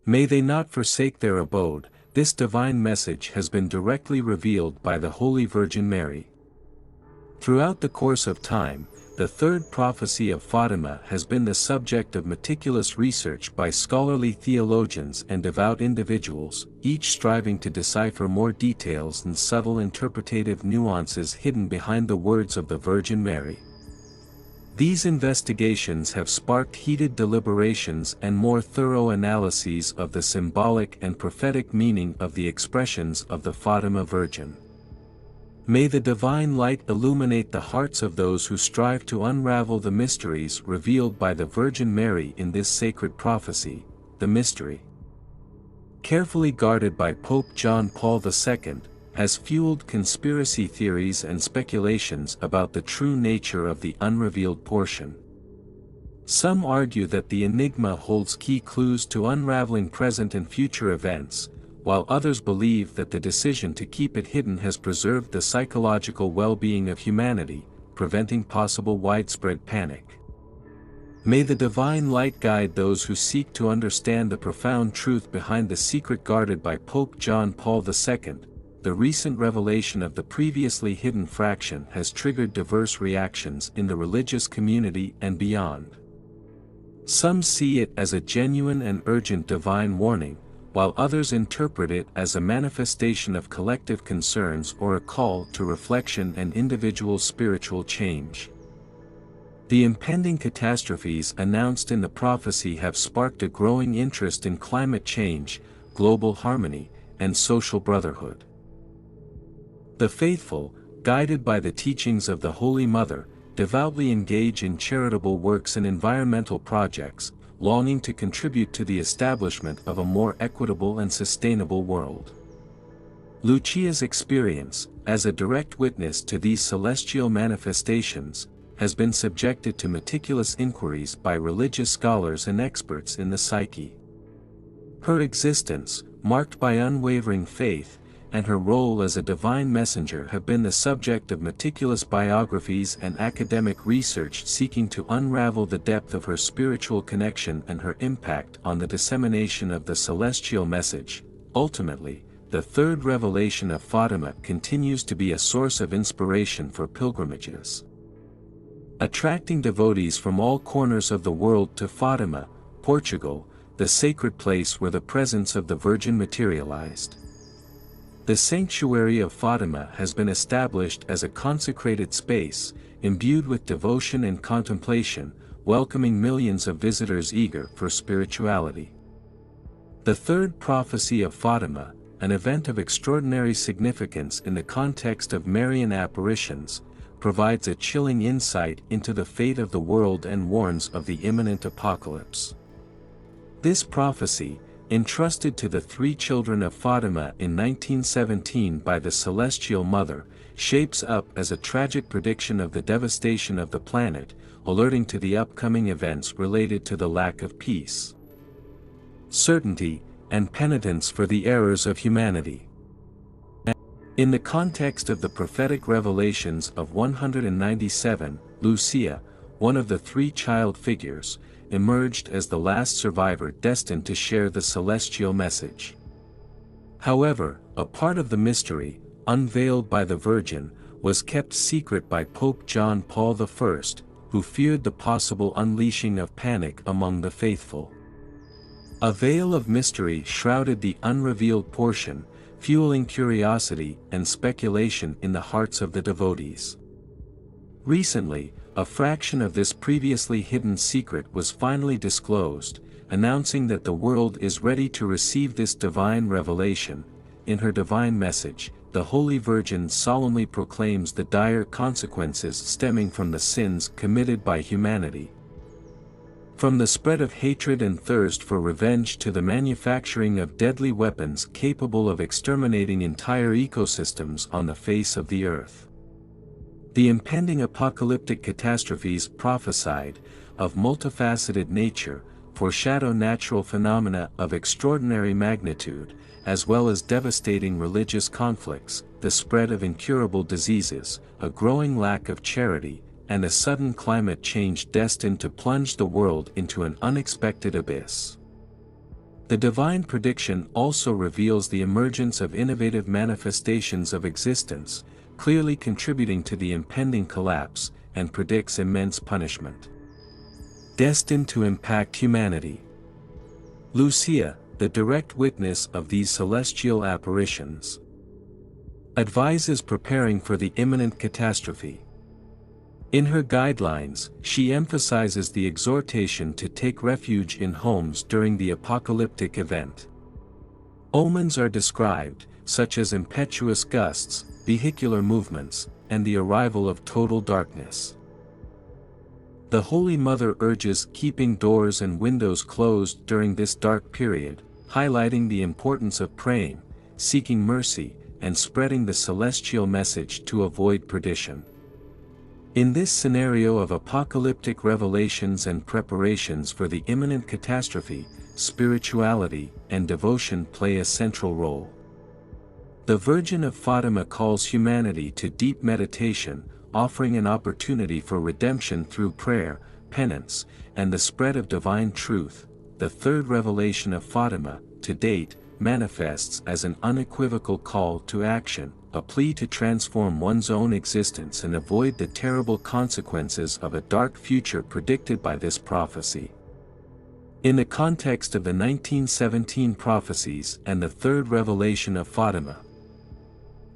May they not forsake their abode. This divine message has been directly revealed by the Holy Virgin Mary. Throughout the course of time, the third prophecy of Fatima has been the subject of meticulous research by scholarly theologians and devout individuals, each striving to decipher more details and subtle interpretative nuances hidden behind the words of the Virgin Mary. These investigations have sparked heated deliberations and more thorough analyses of the symbolic and prophetic meaning of the expressions of the Fatima Virgin. May the divine light illuminate the hearts of those who strive to unravel the mysteries revealed by the Virgin Mary in this sacred prophecy, the mystery, carefully guarded by Pope John Paul II, has fueled conspiracy theories and speculations about the true nature of the unrevealed portion. Some argue that the enigma holds key clues to unraveling present and future events, while others believe that the decision to keep it hidden has preserved the psychological well-being of humanity, preventing possible widespread panic. May the divine light guide those who seek to understand the profound truth behind the secret guarded by Pope John Paul II. The recent revelation of the previously hidden fraction has triggered diverse reactions in the religious community and beyond. Some see it as a genuine and urgent divine warning, while others interpret it as a manifestation of collective concerns or a call to reflection and individual spiritual change. The impending catastrophes announced in the prophecy have sparked a growing interest in climate change, global harmony, and social brotherhood. The faithful, guided by the teachings of the Holy Mother, devoutly engage in charitable works and environmental projects, longing to contribute to the establishment of a more equitable and sustainable world. Lucia's experience, as a direct witness to these celestial manifestations, has been subjected to meticulous inquiries by religious scholars and experts in the psyche. Her existence, marked by unwavering faith, and her role as a divine messenger have been the subject of meticulous biographies and academic research seeking to unravel the depth of her spiritual connection and her impact on the dissemination of the celestial message. Ultimately, the third revelation of Fatima continues to be a source of inspiration for pilgrimages, attracting devotees from all corners of the world to Fatima, Portugal, the sacred place where the presence of the Virgin materialized. The sanctuary of Fatima has been established as a consecrated space, imbued with devotion and contemplation, welcoming millions of visitors eager for spirituality. The third prophecy of Fatima, an event of extraordinary significance in the context of Marian apparitions, provides a chilling insight into the fate of the world and warns of the imminent apocalypse. This prophecy, entrusted to the three children of Fatima in 1917 by the Celestial Mother, shapes up as a tragic prediction of the devastation of the planet, alerting to the upcoming events related to the lack of peace, certainty, and penitence for the errors of humanity. In the context of the prophetic revelations of 197, Lucia, one of the three child figures, emerged as the last survivor destined to share the celestial message. However, a part of the mystery, unveiled by the Virgin, was kept secret by Pope John Paul I, who feared the possible unleashing of panic among the faithful. A veil of mystery shrouded the unrevealed portion, fueling curiosity and speculation in the hearts of the devotees. Recently, a fraction of this previously hidden secret was finally disclosed, announcing that the world is ready to receive this divine revelation. In her divine message, the Holy Virgin solemnly proclaims the dire consequences stemming from the sins committed by humanity. From the spread of hatred and thirst for revenge to the manufacturing of deadly weapons capable of exterminating entire ecosystems on the face of the earth. The impending apocalyptic catastrophes prophesied, of multifaceted nature, foreshadow natural phenomena of extraordinary magnitude, as well as devastating religious conflicts, the spread of incurable diseases, a growing lack of charity, and a sudden climate change destined to plunge the world into an unexpected abyss. The divine prediction also reveals the emergence of innovative manifestations of existence, clearly contributing to the impending collapse, and predicts immense punishment. Destined to impact humanity. Lucia, the direct witness of these celestial apparitions, advises preparing for the imminent catastrophe. In her guidelines, she emphasizes the exhortation to take refuge in homes during the apocalyptic event. Omens are described, such as impetuous gusts, vehicular movements, and the arrival of total darkness. The Holy Mother urges keeping doors and windows closed during this dark period, highlighting the importance of praying, seeking mercy, and spreading the celestial message to avoid perdition. In this scenario of apocalyptic revelations and preparations for the imminent catastrophe, spirituality and devotion play a central role. The Virgin of Fatima calls humanity to deep meditation, offering an opportunity for redemption through prayer, penance, and the spread of divine truth. The third revelation of Fatima, to date, manifests as an unequivocal call to action, a plea to transform one's own existence and avoid the terrible consequences of a dark future predicted by this prophecy. In the context of the 1917 prophecies and the third revelation of Fatima,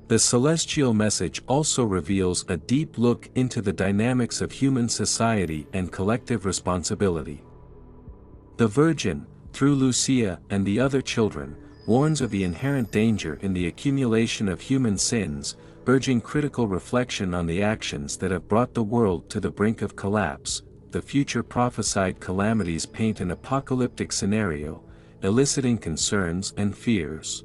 the celestial message also reveals a deep look into the dynamics of human society and collective responsibility. The Virgin, through Lucia and the other children, warns of the inherent danger in the accumulation of human sins, urging critical reflection on the actions that have brought the world to the brink of collapse. The future prophesied calamities paint an apocalyptic scenario, eliciting concerns and fears.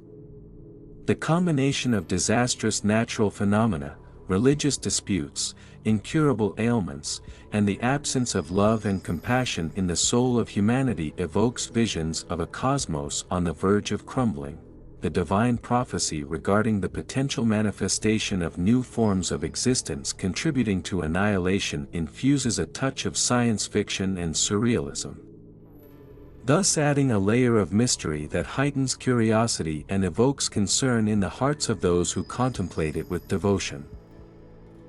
The combination of disastrous natural phenomena, religious disputes, incurable ailments, and the absence of love and compassion in the soul of humanity evokes visions of a cosmos on the verge of crumbling. The divine prophecy regarding the potential manifestation of new forms of existence contributing to annihilation infuses a touch of science fiction and surrealism, thus adding a layer of mystery that heightens curiosity and evokes concern in the hearts of those who contemplate it with devotion.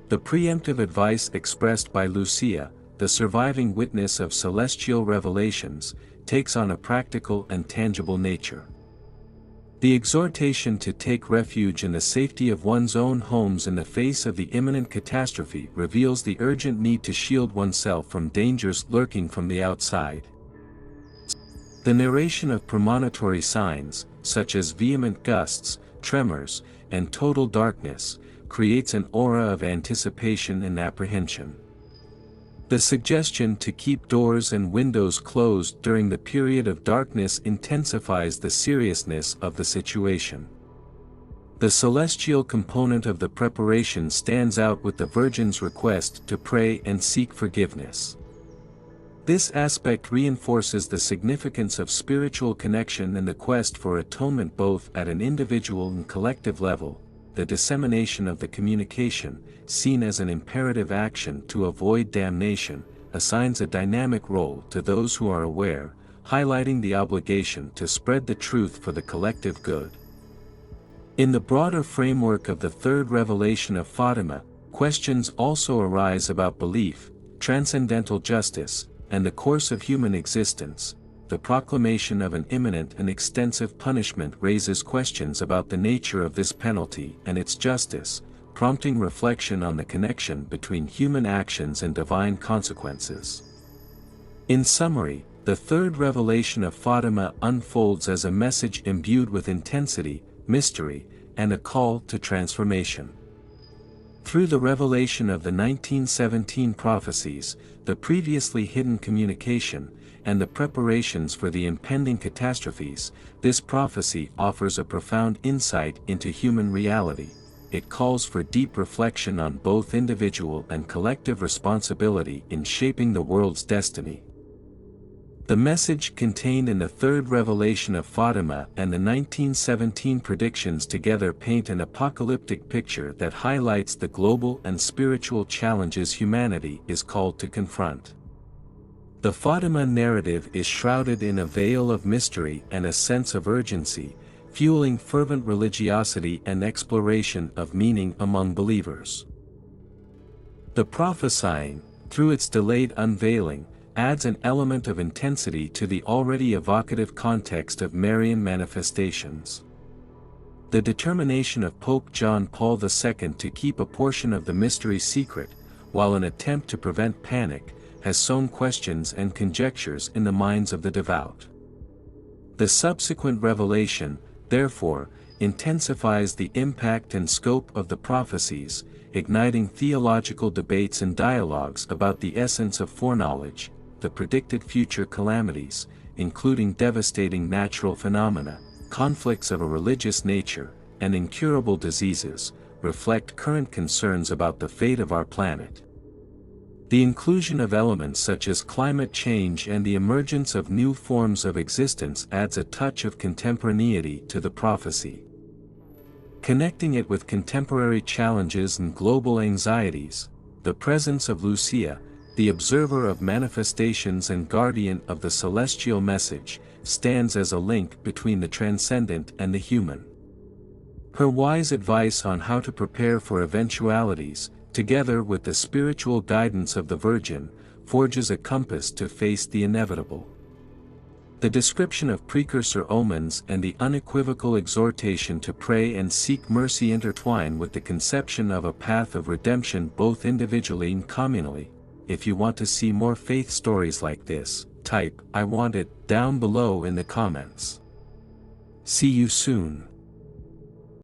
The preemptive advice expressed by Lucia, the surviving witness of celestial revelations, takes on a practical and tangible nature. The exhortation to take refuge in the safety of one's own homes in the face of the imminent catastrophe reveals the urgent need to shield oneself from dangers lurking from the outside. The narration of premonitory signs, such as vehement gusts, tremors, and total darkness, creates an aura of anticipation and apprehension. The suggestion to keep doors and windows closed during the period of darkness intensifies the seriousness of the situation. The celestial component of the preparation stands out with the Virgin's request to pray and seek forgiveness. This aspect reinforces the significance of spiritual connection and the quest for atonement both at an individual and collective level. The dissemination of the communication, seen as an imperative action to avoid damnation, assigns a dynamic role to those who are aware, highlighting the obligation to spread the truth for the collective good. In the broader framework of the third revelation of Fatima, questions also arise about belief, transcendental justice, and the course of human existence. The proclamation of an imminent and extensive punishment raises questions about the nature of this penalty and its justice, prompting reflection on the connection between human actions and divine consequences. In summary, the third revelation of Fatima unfolds as a message imbued with intensity, mystery, and a call to transformation. Through the revelation of the 1917 prophecies, the previously hidden communication, and the preparations for the impending catastrophes, this prophecy offers a profound insight into human reality. It calls for deep reflection on both individual and collective responsibility in shaping the world's destiny. The message contained in the third revelation of Fatima and the 1917 predictions together paint an apocalyptic picture that highlights the global and spiritual challenges humanity is called to confront. The Fatima narrative is shrouded in a veil of mystery and a sense of urgency, fueling fervent religiosity and exploration of meaning among believers. The prophesying, through its delayed unveiling, adds an element of intensity to the already evocative context of Marian manifestations. The determination of Pope John Paul II to keep a portion of the mystery secret, while an attempt to prevent panic, has sown questions and conjectures in the minds of the devout. The subsequent revelation, therefore, intensifies the impact and scope of the prophecies, igniting theological debates and dialogues about the essence of foreknowledge, the predicted future calamities, including devastating natural phenomena, conflicts of a religious nature, and incurable diseases, reflect current concerns about the fate of our planet. The inclusion of elements such as climate change and the emergence of new forms of existence adds a touch of contemporaneity to the prophecy. Connecting it with contemporary challenges and global anxieties, the presence of Lucia, the observer of manifestations and guardian of the celestial message, stands as a link between the transcendent and the human. Her wise advice on how to prepare for eventualities, together with the spiritual guidance of the Virgin, forges a compass to face the inevitable. The description of precursor omens and the unequivocal exhortation to pray and seek mercy intertwine with the conception of a path of redemption both individually and communally. If you want to see more faith stories like this, type "I want it" down below in the comments. See you soon.